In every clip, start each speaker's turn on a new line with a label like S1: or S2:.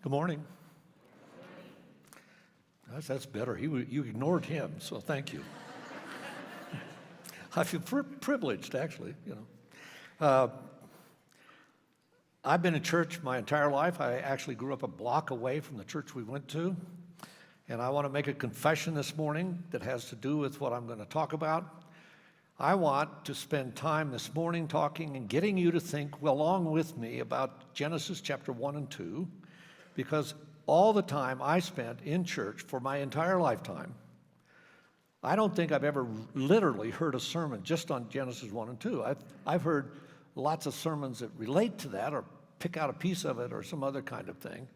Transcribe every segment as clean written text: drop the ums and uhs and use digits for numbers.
S1: Good morning. That's better. You ignored him, so thank you. I feel privileged, actually. I've been in church my entire life. I actually grew up a block away from the church we went to. And I want to make a confession this morning that has to do with what I'm going to talk about. I want to spend time this morning talking and getting you to think along with me about Genesis chapter 1 and 2, because all the time I spent in church for my entire lifetime, I don't think I've ever literally heard a sermon just on Genesis 1 and 2. I've heard lots of sermons that relate to that or pick out a piece of it or some other kind of thing.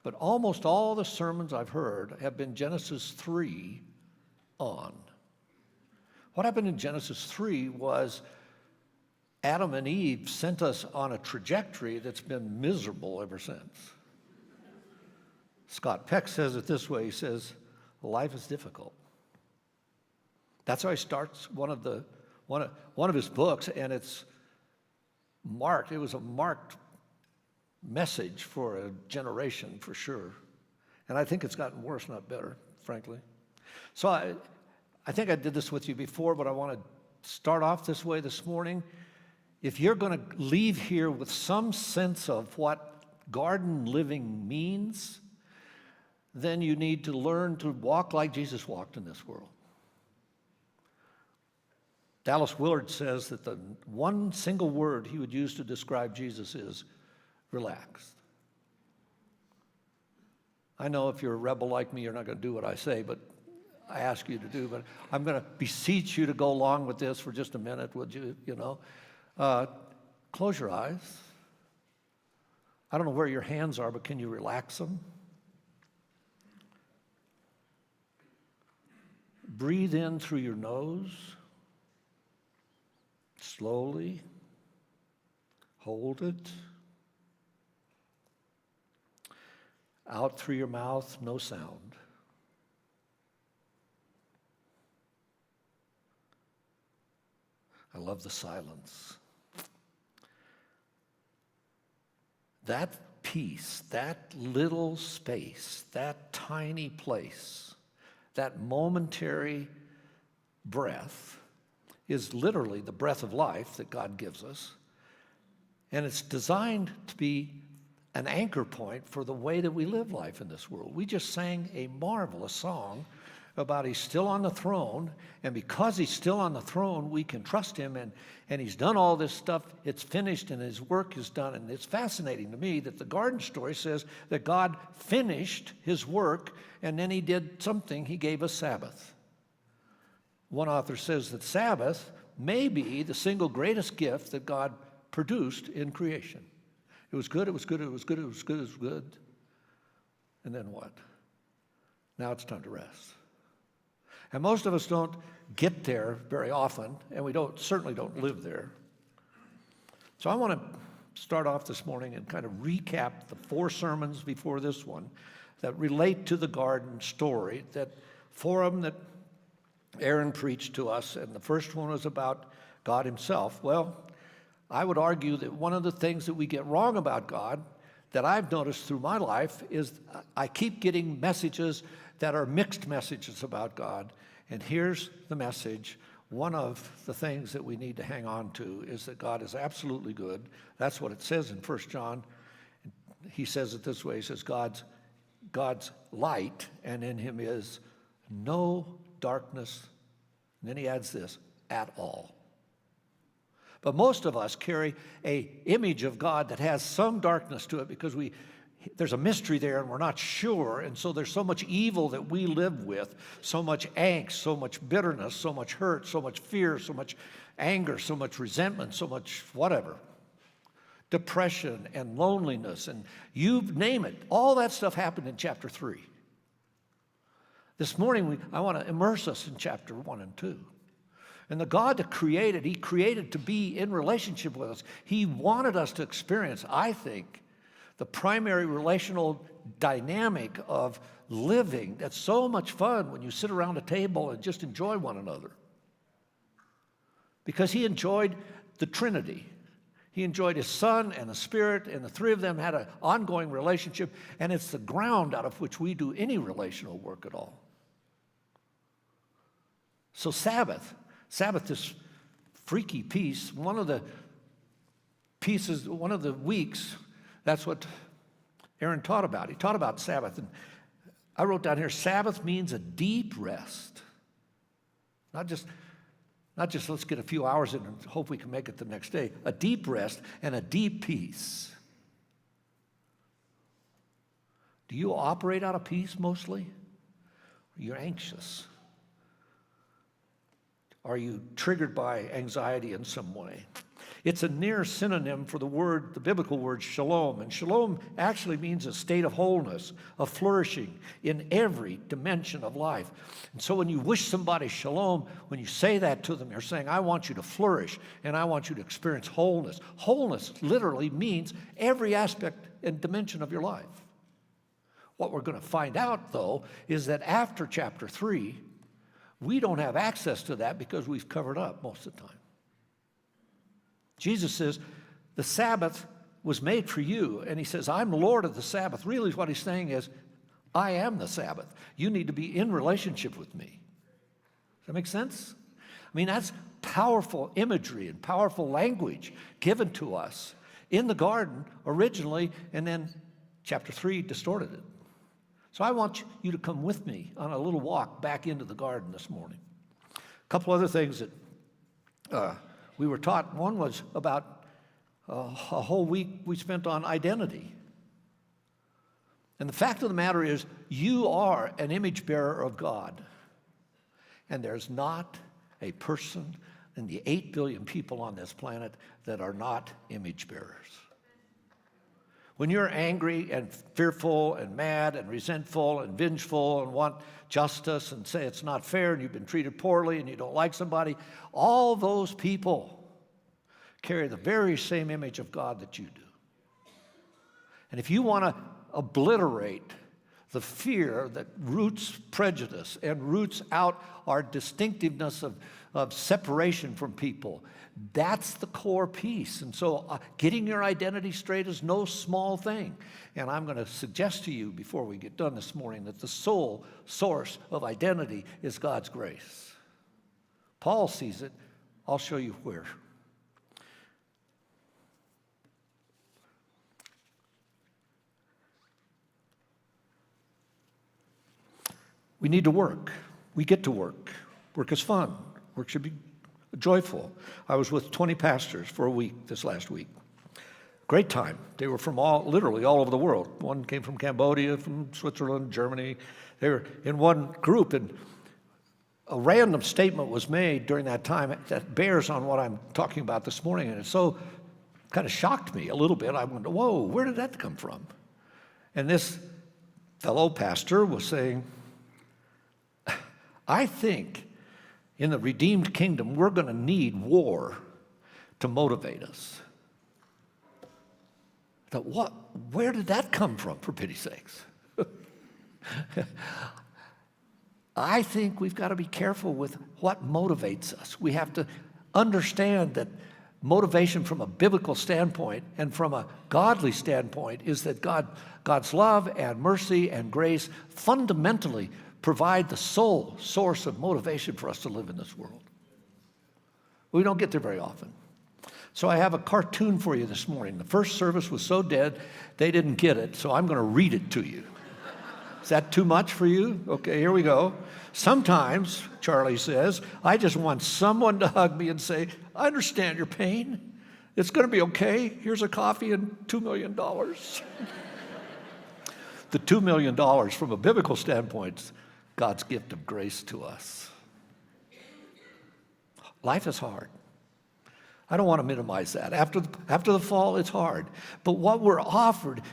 S1: But almost all the sermons I've heard have been Genesis 3 on. What happened in Genesis 3 was Adam and Eve sent us on a trajectory that's been miserable ever since. Scott Peck says it this way. He says, life is difficult. That's how he starts one of his books, and it's marked. It was a marked message for a generation, for sure. And I think it's gotten worse, not better, frankly. So I think I did this with you before, but I want to start off this way this morning. If you're going to leave here with some sense of what garden living means, then you need to learn to walk like Jesus walked in this world. Dallas Willard says that the one single word he would use to describe Jesus is relaxed. I know if you're a rebel like me, you're not going to do what I say, but I ask you to do. But I'm going to beseech you to go along with this for just a minute, would you? Close your eyes. I don't know where your hands are, but can you relax them? Breathe in through your nose. Slowly. Hold it. Out through your mouth, no sound. I love the silence. That peace, that little space, that tiny place, that momentary breath is literally the breath of life that God gives us. And it's designed to be an anchor point for the way that we live life in this world. We just sang a marvelous song about he's still on the throne, and because he's still on the throne, we can trust him, and he's done all this stuff, it's finished, and his work is done. And it's fascinating to me that the garden story says that God finished his work, and then he did something, he gave us Sabbath. One author says that Sabbath may be the single greatest gift that God produced in creation. It was good, it was good, it was good, it was good, it was good. And then what? Now it's time to rest. And most of us don't get there very often, and we certainly don't live there. So I want to start off this morning and kind of recap the 4 sermons before this one that relate to the garden story, that 4 of them that Aaron preached to us, and the first one was about God himself. Well, I would argue that one of the things that we get wrong about God that I've noticed through my life is I keep getting messages that are mixed messages about God. And here's the message. One of the things that we need to hang on to is that God is absolutely good. That's what it says in 1 John. He says it this way. He says, God's light, and in him is no darkness. And then he adds this, at all. But most of us carry an image of God that has some darkness to it because there's a mystery there and we're not sure. And so there's so much evil that we live with, so much angst, so much bitterness, so much hurt, so much fear, so much anger, so much resentment, so much whatever. Depression and loneliness and you name it. All that stuff happened in chapter 3. This morning, I want to immerse us in chapter 1 and 2. And the God that created, he created to be in relationship with us. He wanted us to experience, I think, the primary relational dynamic of living that's so much fun when you sit around a table and just enjoy one another. Because he enjoyed the Trinity. He enjoyed his Son and the Spirit, and the three of them had an ongoing relationship, and it's the ground out of which we do any relational work at all. So Sabbath, this freaky piece, one of the weeks, that's what Aaron taught about. He taught about Sabbath, and I wrote down here, Sabbath means a deep rest. Not just let's get a few hours in and hope we can make it the next day. A deep rest and a deep peace. Do you operate out of peace mostly? You're anxious. Are you triggered by anxiety in some way? It's a near synonym for the biblical word shalom. And shalom actually means a state of wholeness, of flourishing in every dimension of life. And so when you wish somebody shalom, when you say that to them, you're saying, I want you to flourish and I want you to experience wholeness. Wholeness literally means every aspect and dimension of your life. What we're going to find out, though, is that after chapter 3, we don't have access to that because we've covered up most of the time. Jesus says, the Sabbath was made for you. And he says, I'm Lord of the Sabbath. Really what he's saying is, I am the Sabbath. You need to be in relationship with me. Does that make sense? I mean, that's powerful imagery and powerful language given to us in the garden originally, and then chapter 3 distorted it. So I want you to come with me on a little walk back into the garden this morning. A couple other things that we were taught. One was about a whole week we spent on identity. And the fact of the matter is, you are an image bearer of God. And there's not a person in the 8 billion people on this planet that are not image bearers. When you're angry and fearful and mad and resentful and vengeful and want justice and say it's not fair and you've been treated poorly and you don't like somebody, all those people carry the very same image of God that you do. And if you want to obliterate the fear that roots prejudice and roots out our distinctiveness of separation from people, that's the core piece. And so getting your identity straight is no small thing. And I'm going to suggest to you before we get done this morning that the sole source of identity is God's grace. Paul sees it. I'll show you where. We need to work. We get to work. Work is fun. Work should be joyful. I was with 20 pastors for a week this last week. Great time. They were from literally all over the world. One came from Cambodia, from Switzerland, Germany. They were in one group, and a random statement was made during that time that bears on what I'm talking about this morning, and it so kind of shocked me a little bit. I went, whoa, where did that come from? And this fellow pastor was saying, I think in the redeemed kingdom, we're going to need war to motivate us. I thought, where did that come from, for pity's sakes? I think we've got to be careful with what motivates us. We have to understand that motivation from a biblical standpoint and from a godly standpoint is that God's love and mercy and grace fundamentally provide the sole source of motivation for us to live in this world. We don't get there very often. So I have a cartoon for you this morning. The first service was so dead, they didn't get it, so I'm going to read it to you. Is that too much for you? Okay, here we go. Sometimes, Charlie says, I just want someone to hug me and say, I understand your pain. It's going to be okay. Here's a coffee and $2 million. The $2 million from a biblical standpoint, God's gift of grace to us. Life is hard. I don't want to minimize that. After the fall, it's hard. But what we're offered,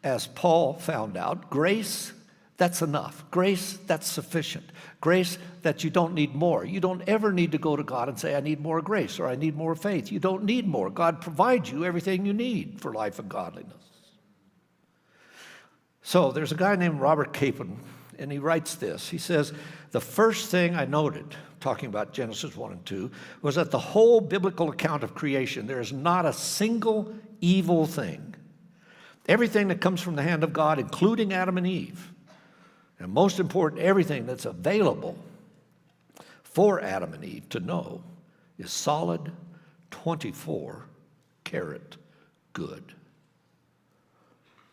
S1: as Paul found out, grace that's enough. Grace that's sufficient. Grace that you don't need more. You don't ever need to go to God and say, I need more grace or I need more faith. You don't need more. God provides you everything you need for life and godliness. So there's a guy named Robert Capon, and he writes this. He says, the first thing I noted, talking about Genesis 1 and 2, was that the whole biblical account of creation, there is not a single evil thing. Everything that comes from the hand of God, including Adam and Eve, and most important, everything that's available for Adam and Eve to know, is solid 24-karat good.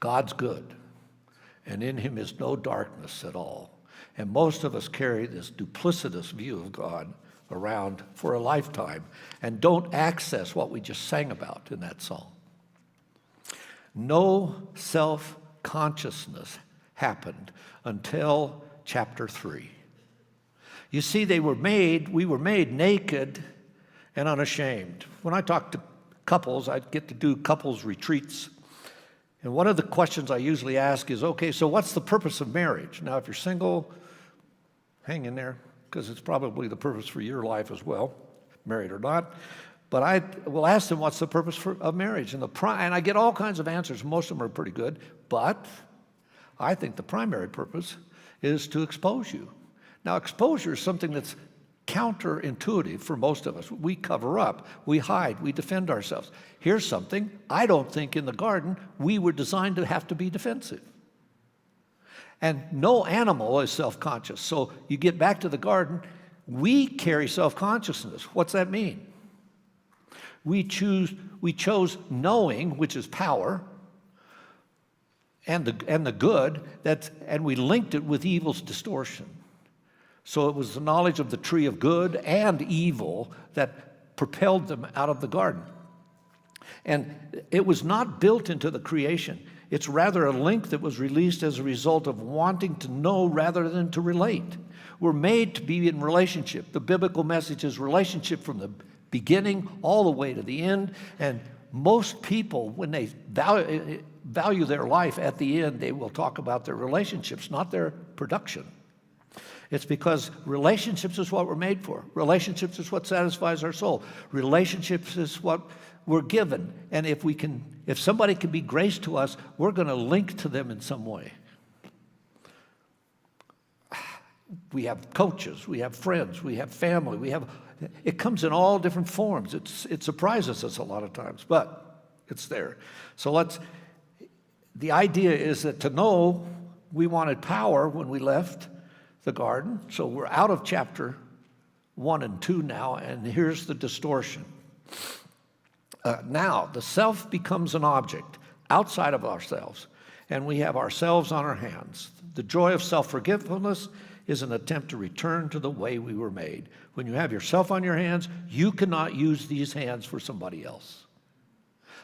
S1: God's good, and in him is no darkness at all. And most of us carry this duplicitous view of God around for a lifetime and don't access what we just sang about in that song. No self-consciousness happened until chapter 3. You see, we were made naked and unashamed. When I talk to couples, I get to do couples retreats. And one of the questions I usually ask is, okay, so what's the purpose of marriage? Now, if you're single, hang in there, because it's probably the purpose for your life as well, married or not. But I will ask them, what's the purpose of marriage? And I get all kinds of answers. Most of them are pretty good. But I think the primary purpose is to expose you. Now, exposure is something that's counterintuitive for most of us. We cover up, we hide, we defend ourselves. Here's something I don't think in the garden we were designed to have to be defensive. And no animal is self-conscious. So you get back to the garden, we carry self-consciousness. What's that mean? We chose knowing, which is power, and the good, and we linked it with evil's distortion. So it was the knowledge of the tree of good and evil that propelled them out of the garden. And it was not built into the creation. It's rather a link that was released as a result of wanting to know rather than to relate. We're made to be in relationship. The biblical message is relationship from the beginning all the way to the end. And most people, when they value their life at the end, they will talk about their relationships, not their production. It's because relationships is what we're made for. Relationships is what satisfies our soul. Relationships is what we're given. And if somebody can be grace to us, we're going to link to them in some way. We have coaches, we have friends, we have family, it comes in all different forms. It surprises us a lot of times, but it's there. So the idea is that to know we wanted power when we left the garden. So we're out of chapter 1 and 2 now, and here's the distortion. Now, the self becomes an object outside of ourselves, and we have ourselves on our hands. The joy of self-forgetfulness is an attempt to return to the way we were made. When you have yourself on your hands, you cannot use these hands for somebody else.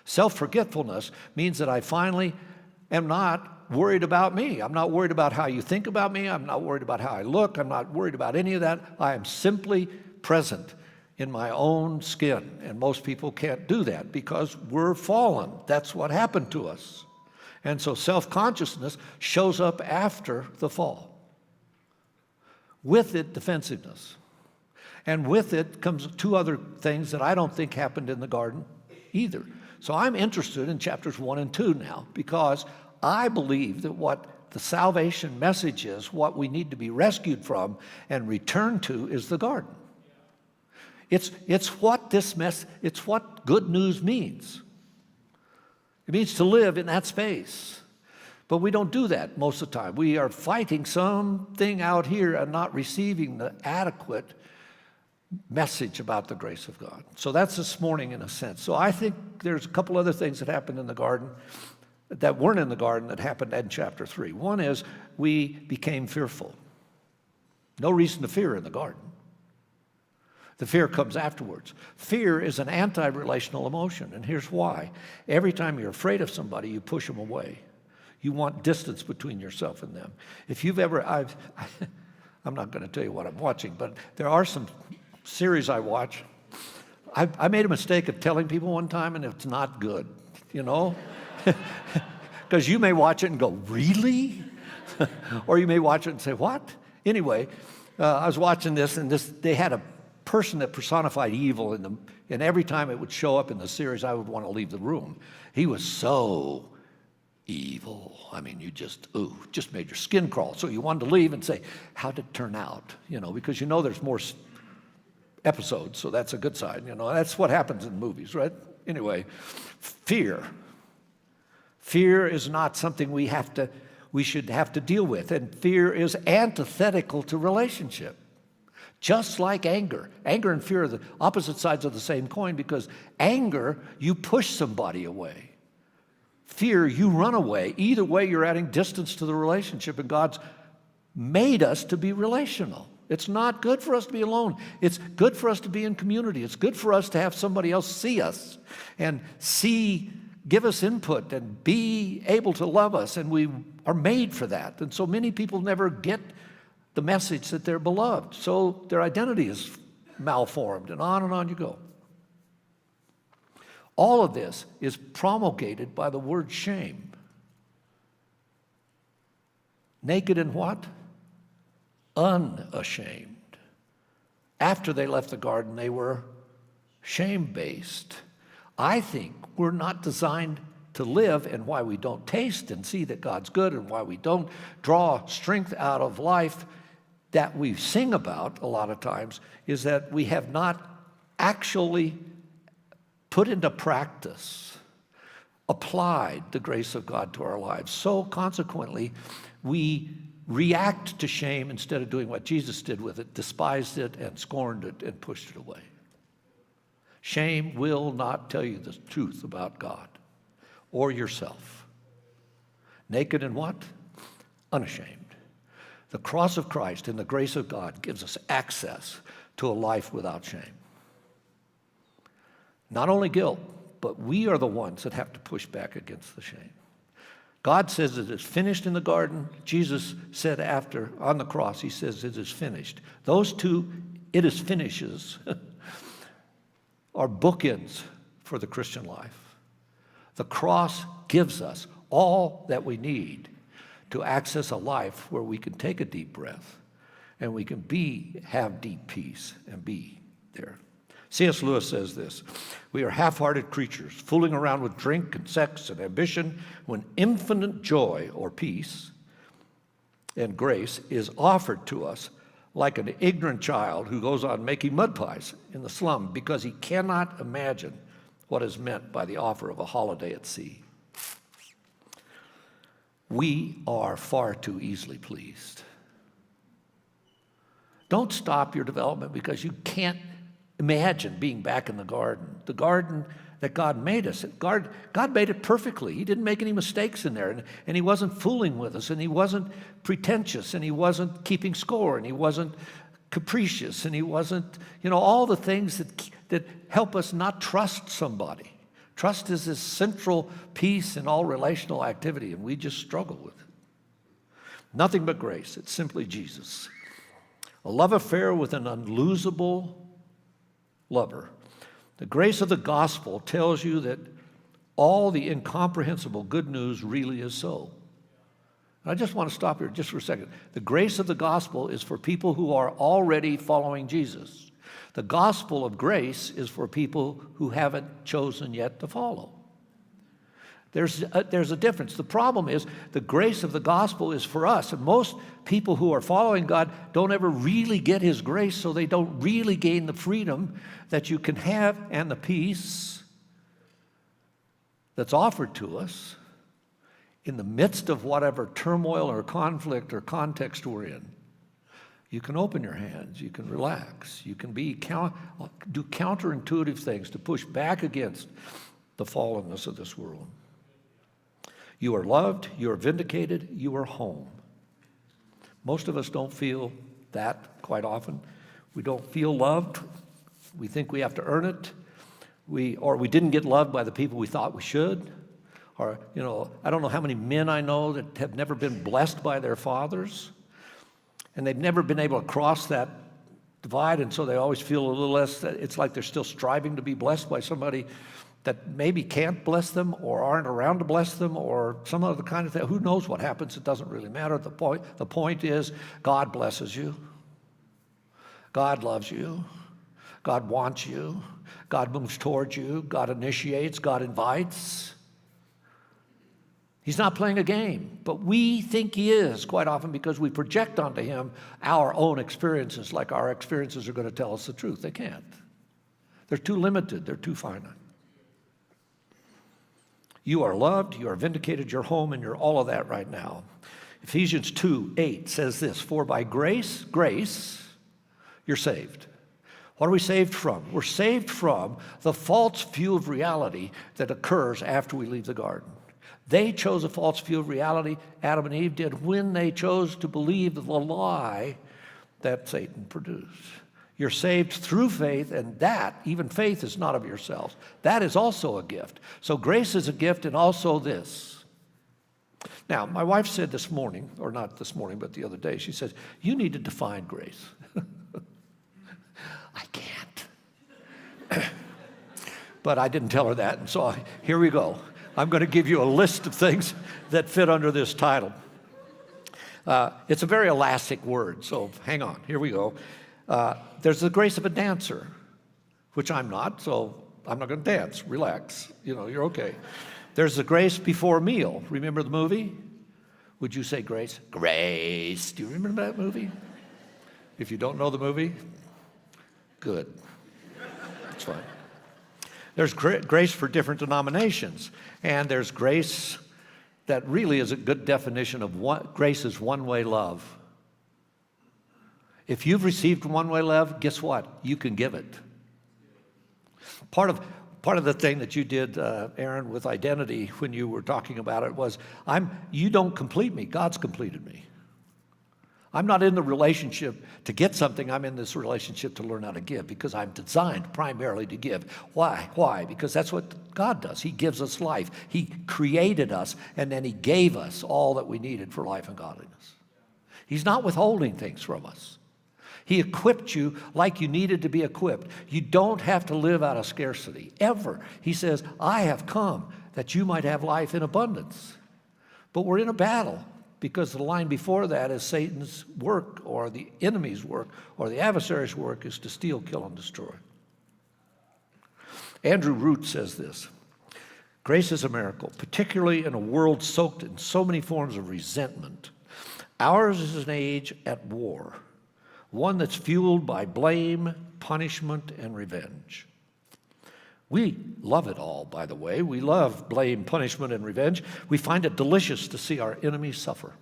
S1: Self-forgetfulness means that I finally am not worried about me. I'm not worried about how you think about me. I'm not worried about how I look. I'm not worried about any of that. I am simply present in my own skin. And most people can't do that because we're fallen. That's what happened to us. And so self-consciousness shows up after the fall. With it, defensiveness. And with it comes two other things that I don't think happened in the garden either. So I'm interested in chapters 1 and 2 now because I believe that what the salvation message is, what we need to be rescued from and returned to, is the garden. It's what good news means. It means to live in that space. But we don't do that most of the time. We are fighting something out here and not receiving the adequate message about the grace of God. So that's this morning in a sense. So I think there's a couple other things that happened in the garden that weren't in the garden that happened in chapter 3. One is we became fearful. No reason to fear in the garden. The fear comes afterwards. Fear is an anti-relational emotion, and here's why. Every time you're afraid of somebody, you push them away. You want distance between yourself and them. If you've ever, I'm not going to tell you what I'm watching, but there are some series I watch. I made a mistake of telling people one time, and it's not good, you know? Because you may watch it and go, really? Or you may watch it and say, what? Anyway, I was watching this, and they had a person that personified evil in them, and every time it would show up in the series, I would want to leave the room. He was so evil. I mean, you just made your skin crawl. So you wanted to leave and say, how did it turn out? You know, because you know there's more episodes, so that's a good sign. That's what happens in movies, right? Anyway, fear. Fear is not something we should have to deal with, and fear is antithetical to relationship. Just like anger. Anger and fear are the opposite sides of the same coin, because anger, you push somebody away. Fear, you run away. Either way, you're adding distance to the relationship, and God's made us to be relational. It's not good for us to be alone. It's good for us to be in community. It's good for us to have somebody else see us and give us input and be able to love us, and we are made for that. And so many people never get the message that they're beloved, so their identity is malformed, and on you go. All of this is promulgated by the word shame. Naked and what? Unashamed. After they left the garden, they were shame-based. I think we're not designed to live, and why we don't taste and see that God's good, and why we don't draw strength out of life that we sing about a lot of times, is that we have not actually put into practice, applied the grace of God to our lives. So consequently, we react to shame instead of doing what Jesus did with it, despised it and scorned it and pushed it away. Shame will not tell you the truth about God or yourself. Naked and what? Unashamed. The cross of Christ and the grace of God gives us access to a life without shame. Not only guilt, but we are the ones that have to push back against the shame. God says it is finished in the garden. Jesus said after, on the cross, he says it is finished. Those two, it is finishes, are bookends for the Christian life. The cross gives us all that we need to access a life where we can take a deep breath and we can have deep peace and be there. C.S. Lewis says this: we are half-hearted creatures, fooling around with drink and sex and ambition, when infinite joy or peace and grace is offered to us like an ignorant child who goes on making mud pies in the slum because he cannot imagine what is meant by the offer of a holiday at sea. We are far too easily pleased. Don't stop your development because you can't imagine being back in the garden that God made us. God made it perfectly. He didn't make any mistakes in there, and he wasn't fooling with us, and he wasn't pretentious, and he wasn't keeping score, and he wasn't capricious, and he wasn't, all the things that help us not trust somebody. Trust is this central piece in all relational activity, and we just struggle with it. Nothing but grace. It's simply Jesus. A love affair with an unlosable lover. The grace of the gospel tells you that all the incomprehensible good news really is so. I just want to stop here just for a second. The grace of the gospel is for people who are already following Jesus. The gospel of grace is for people who haven't chosen yet to follow. There's a difference. The problem is the grace of the gospel is for us, and most people who are following God don't ever really get his grace, so they don't really gain the freedom that you can have and the peace that's offered to us in the midst of whatever turmoil or conflict or context we're in. You can open your hands, you can relax, you can do counterintuitive things to push back against the fallenness of this world. You are loved, you are vindicated, you are home. Most of us don't feel that quite often. We don't feel loved. We think we have to earn it. We didn't get loved by the people we thought we should. Or, I don't know how many men I know that have never been blessed by their fathers, and they've never been able to cross that divide, and so they always feel a little less, it's like they're still striving to be blessed by somebody that maybe can't bless them or aren't around to bless them or some other kind of thing. Who knows what happens? It doesn't really matter. The point is God blesses you. God loves you. God wants you. God moves towards you. God initiates. God invites. He's not playing a game, but we think he is quite often because we project onto him our own experiences, like our experiences are going to tell us the truth. They can't. They're too limited. They're too finite. You are loved, you are vindicated, you're home, and you're all of that right now. Ephesians 2:8 says this, for by grace, you're saved. What are we saved from? We're saved from the false view of reality that occurs after we leave the garden. They chose a false view of reality, Adam and Eve did, when they chose to believe the lie that Satan produced. You're saved through faith, and that, even faith, is not of yourselves. That is also a gift. So grace is a gift, and also this. Now, my wife said this morning, or not this morning, but the other day, she said, you need to define grace. I can't. But I didn't tell her that, and so here we go. I'm going to give you a list of things that fit under this title. It's a very elastic word, so hang on. Here we go. There's the grace of a dancer, which I'm not, so I'm not going to dance. Relax. You're okay. There's the grace before a meal. Remember the movie? Would you say grace? Grace. Do you remember that movie? If you don't know the movie, good. It's fine. There's grace for different denominations, and there's grace that really is a good definition of what grace is one-way love. If you've received one-way love, guess what? You can give it. Part of the thing that you did, Aaron, with identity when you were talking about it was, you don't complete me, God's completed me. I'm not in the relationship to get something. I'm in this relationship to learn how to give because I'm designed primarily to give. Why? Why? Because that's what God does. He gives us life. He created us, and then he gave us all that we needed for life and godliness. He's not withholding things from us. He equipped you like you needed to be equipped. You don't have to live out of scarcity, ever. He says, I have come that you might have life in abundance. But we're in a battle. Because the line before that is Satan's work or the enemy's work or the adversary's work is to steal, kill, and destroy. Andrew Root says this, grace is a miracle, particularly in a world soaked in so many forms of resentment. Ours is an age at war, one that's fueled by blame, punishment, and revenge. We love it all, by the way. We love blame, punishment, and revenge. We find it delicious to see our enemies suffer.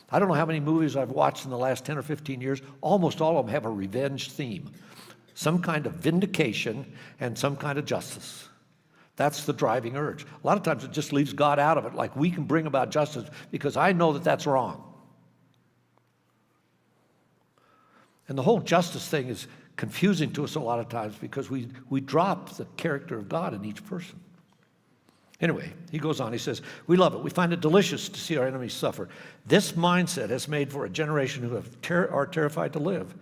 S1: I don't know how many movies I've watched in the last 10 or 15 years. Almost all of them have a revenge theme, some kind of vindication and some kind of justice. That's the driving urge. A lot of times it just leaves God out of it, like we can bring about justice because I know that that's wrong. And the whole justice thing is confusing to us a lot of times because we drop the character of God in each person. Anyway, he goes on, he says, we love it. We find it delicious to see our enemies suffer. This mindset has made for a generation who are terrified to live.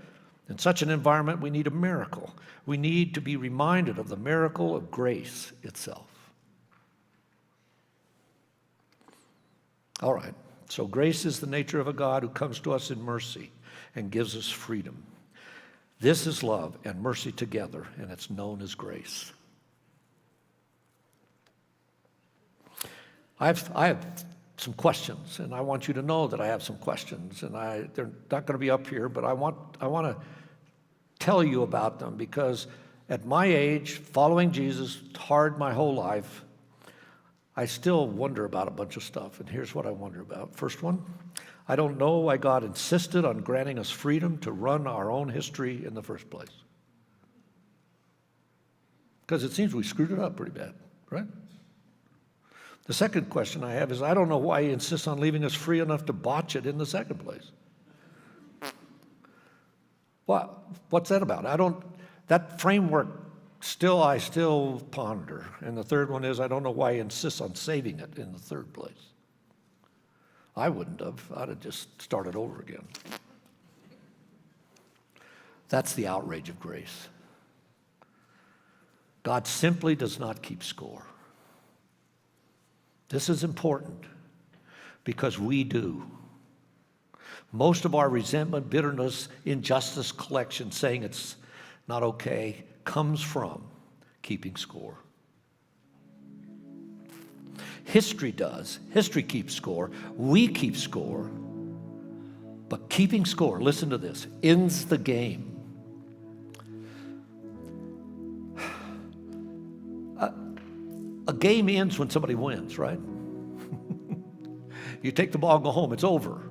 S1: In such an environment, we need a miracle. We need to be reminded of the miracle of grace itself. All right, so grace is the nature of a God who comes to us in mercy and gives us freedom. This is love and mercy together, and it's known as grace. I have some questions, and I want you to know that I have some questions, and they're not going to be up here, but I want to tell you about them because at my age, following Jesus hard my whole life, I still wonder about a bunch of stuff, and here's what I wonder about. First one, I don't know why God insisted on granting us freedom to run our own history in the first place. Because it seems we screwed it up pretty bad, right? The second question I have is I don't know why he insists on leaving us free enough to botch it in the second place. What's that about? That framework I still ponder. And the third one is I don't know why he insists on saving it in the third place. I wouldn't have. I'd have just started over again. That's the outrage of grace. God simply does not keep score. This is important because we do. Most of our resentment, bitterness, injustice collection, saying it's not okay, comes from keeping score. History does. History keeps score. We keep score. But keeping score, listen to this, ends the game. A game ends when somebody wins, right? You take the ball and go home, it's over.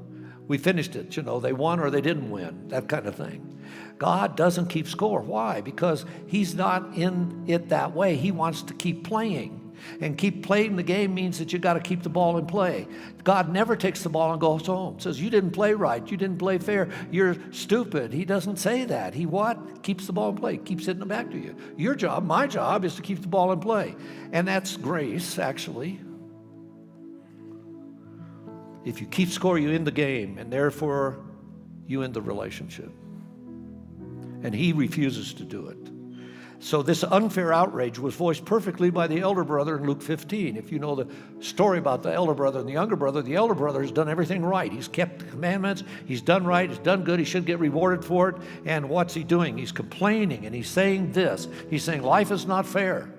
S1: We finished it, they won or they didn't win, that kind of thing. God doesn't keep score. Why? Because he's not in it that way. He wants to keep playing. And keep playing the game means that you got to keep the ball in play. God never takes the ball and goes home. Says, you didn't play right. You didn't play fair. You're stupid. He doesn't say that. He what? Keeps the ball in play. Keeps hitting it back to you. Your job, my job, is to keep the ball in play. And that's grace, actually. If you keep score, you end the game. And therefore, you end the relationship. And he refuses to do it. So this unfair outrage was voiced perfectly by the elder brother in Luke 15. If you know the story about the elder brother and the elder brother has done everything right. He's kept the commandments. He's done right. He's done good. He should get rewarded for it. And what's he doing? He's complaining, and he's saying this. He's saying, life is not fair.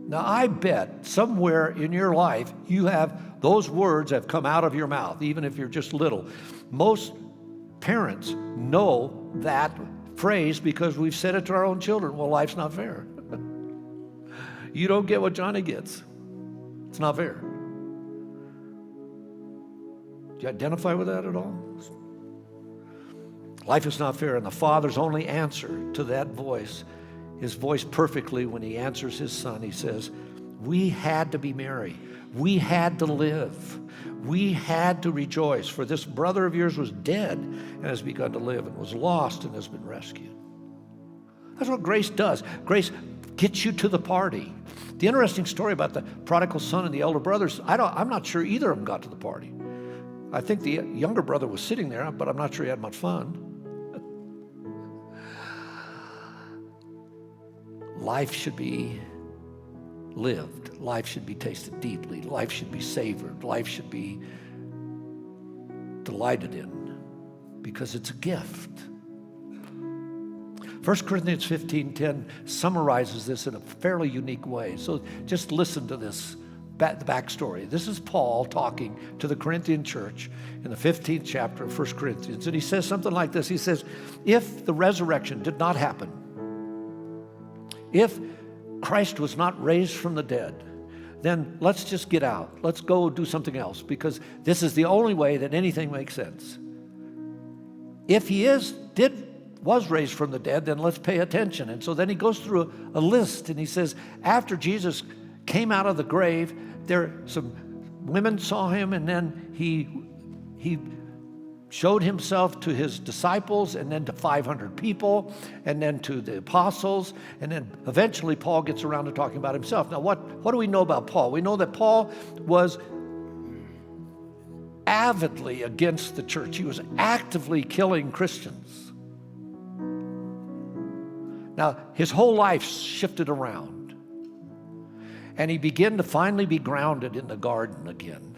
S1: Now, I bet somewhere in your life you have, those words have come out of your mouth, even if you're just little. Most parents know that phrase because we've said it to our own children. Well, life's not fair. You don't get what Johnny gets. It's not fair. Do you identify with that at all? Life is not fair, and the Father's only answer to that voice is voiced perfectly when he answers his son. He says, we had to be merry. We had to live. We had to rejoice, for this brother of yours was dead and has begun to live, and was lost and has been rescued. That's what grace does. Grace gets you to the party. The interesting story about the prodigal son and the elder brothers, I'm not sure either of them got to the party. I think the younger brother was sitting there, but I'm not sure he had much fun. Life should be lived. Life should be tasted deeply. Life should be savored. Life should be delighted in, because it's a gift. 1 Corinthians 15:10 summarizes this in a fairly unique way. So just listen to this, the backstory. This is Paul talking to the Corinthian church in the 15th chapter of 1 Corinthians. And he says something like this. He says, if the resurrection did not happen, if Christ was not raised from the dead, then let's just get out. Let's go do something else, because this is the only way that anything makes sense. If he was raised from the dead, then let's pay attention. And so then he goes through a list, and he says, after Jesus came out of the grave, some women saw him, and then he showed himself to his disciples, and then to 500 people, and then to the apostles, and then eventually Paul gets around to talking about himself. Now, what do we know about Paul? We know that Paul was avidly against the church. He was actively killing Christians. Now, his whole life shifted around, and he began to finally be grounded in the garden again.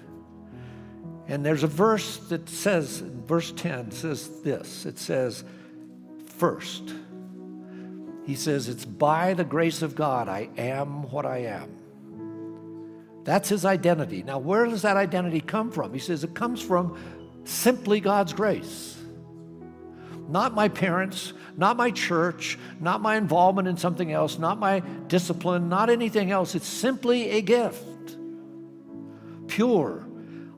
S1: And there's a verse that says, verse 10 says this. It says, first, he says, it's by the grace of God I am what I am. That's his identity. Now, where does that identity come from? He says it comes from simply God's grace. Not my parents, not my church, not my involvement in something else, not my discipline, not anything else. It's simply a gift. Pure,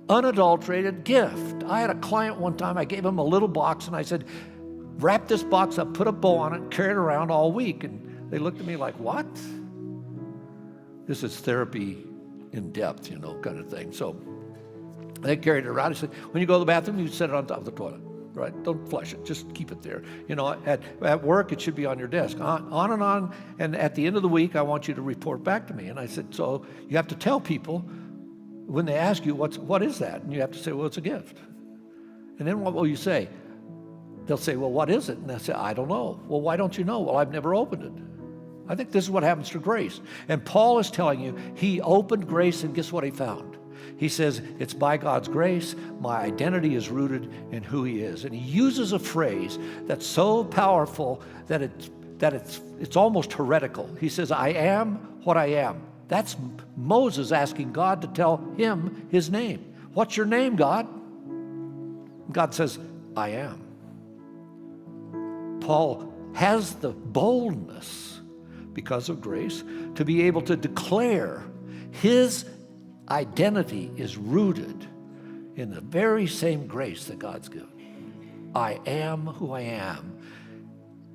S1: unadulterated gift. I had a client one time, I gave him a little box and I said, wrap this box up, put a bow on it, carry it around all week. And they looked at me like, what? This is therapy in depth, kind of thing. So they carried it around. I said, when you go to the bathroom, you set it on top of the toilet, right? Don't flush it, just keep it there. At work, it should be on your desk, on and on. And at the end of the week, I want you to report back to me. And I said, so you have to tell people, when they ask you, what is that? And you have to say, well, it's a gift. And then what will you say? They'll say, well, what is it? And they'll say, I don't know. Well, why don't you know? Well, I've never opened it. I think this is what happens to grace. And Paul is telling you, he opened grace, and guess what he found? He says, it's by God's grace, my identity is rooted in who he is. And he uses a phrase that's so powerful that it's almost heretical. He says, I am what I am. That's Moses asking God to tell him his name. What's your name, God? God says, I am. Paul has the boldness, because of grace, to be able to declare his identity is rooted in the very same grace that God's given. I am who I am.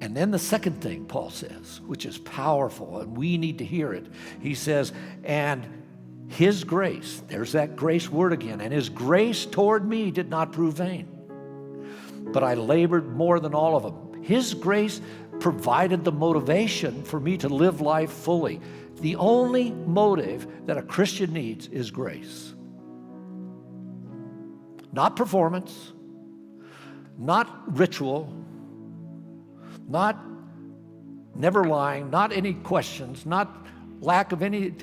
S1: And then the second thing Paul says, which is powerful, and we need to hear it, he says, and his grace, there's that grace word again, and his grace toward me did not prove vain, but I labored more than all of them. His grace provided the motivation for me to live life fully. The only motive that a Christian needs is grace. Not performance, not ritual, not never lying, not any questions, not lack of any,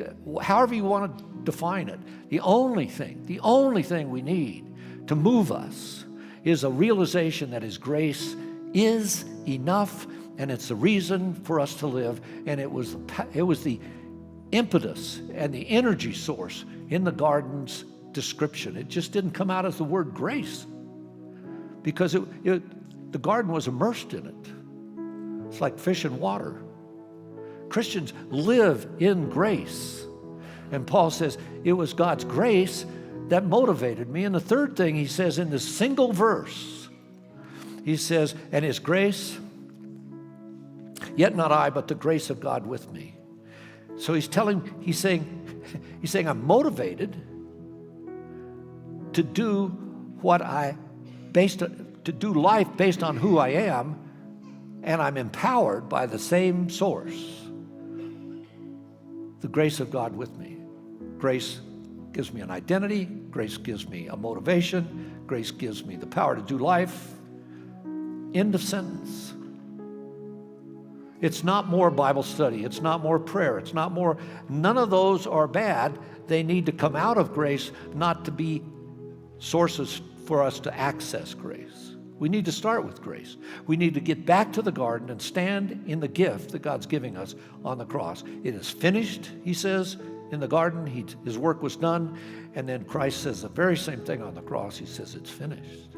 S1: however you want to define it. The only thing we need to move us is a realization that his grace is enough, and it's the reason for us to live. And it was the impetus and the energy source in the garden's description. It just didn't come out as the word grace, because the garden was immersed in it. It's like fish in water. Christians live in grace. And Paul says, it was God's grace that motivated me. And the third thing he says in this single verse, he says, and his grace, yet not I, but the grace of God with me. So he's saying, I'm motivated to do to do life based on who I am, and I'm empowered by the same source, the grace of God with me. Grace gives me an identity. Grace gives me a motivation. Grace gives me the power to do life. End of sentence. It's not more Bible study. It's not more prayer. It's not more. None of those are bad. They need to come out of grace, not to be sources for us to access grace. We need to start with grace. We need to get back to the garden and stand in the gift that God's giving us on the cross. It is finished, he says, in the garden. His work was done. And then Christ says the very same thing on the cross. He says, it's finished.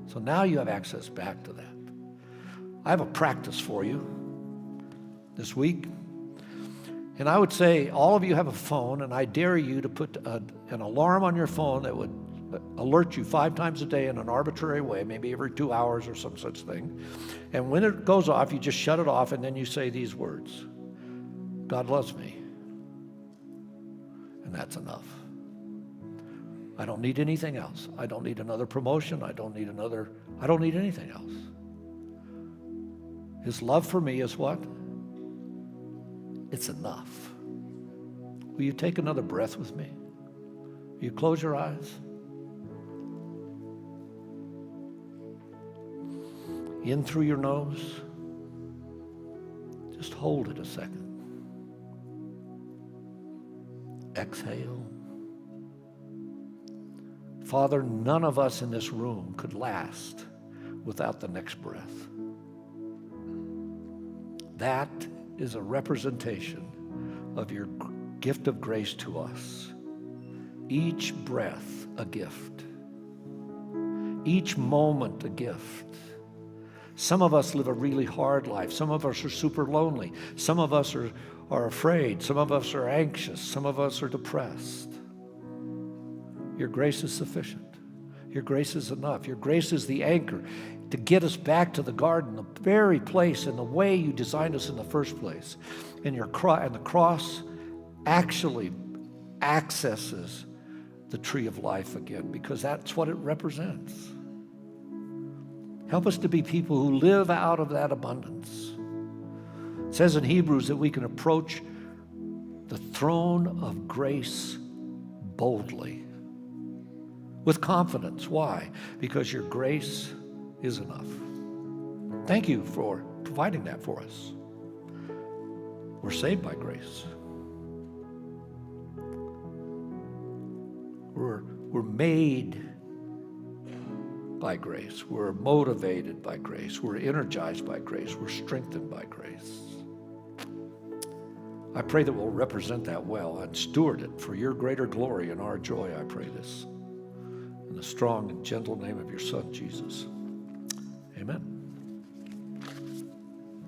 S1: So now you have access back to that. I have a practice for you this week. And I would say all of you have a phone, and I dare you to put an alarm on your phone that would alert you 5 times a day in an arbitrary way, maybe every 2 hours or some such thing. And when it goes off, you just shut it off, and then you say these words: God loves me, and that's enough. I don't need anything else. I don't need another promotion. I don't need anything else. His love for me is what? It's enough. Will you take another breath with me? Will you close your eyes? In through your nose. Just hold it a second. Exhale. Father, none of us in this room could last without the next breath. That is a representation of your gift of grace to us. Each breath a gift. Each moment a gift. Some of us live a really hard life. Some of us are super lonely. Some of us are afraid. Some of us are anxious. Some of us are depressed. Your grace is sufficient. Your grace is enough. Your grace is the anchor to get us back to the garden, the very place and the way you designed us in the first place. And the cross actually accesses the tree of life again, because that's what it represents. Help us to be people who live out of that abundance. It says in Hebrews that we can approach the throne of grace boldly, with confidence. Why? Because your grace is enough. Thank you for providing that for us. We're saved by grace. We're made by grace. We're motivated by grace. We're energized by grace. We're strengthened by grace. I pray that we'll represent that well and steward it for your greater glory and our joy. I pray this in the strong and gentle name of your Son, Jesus.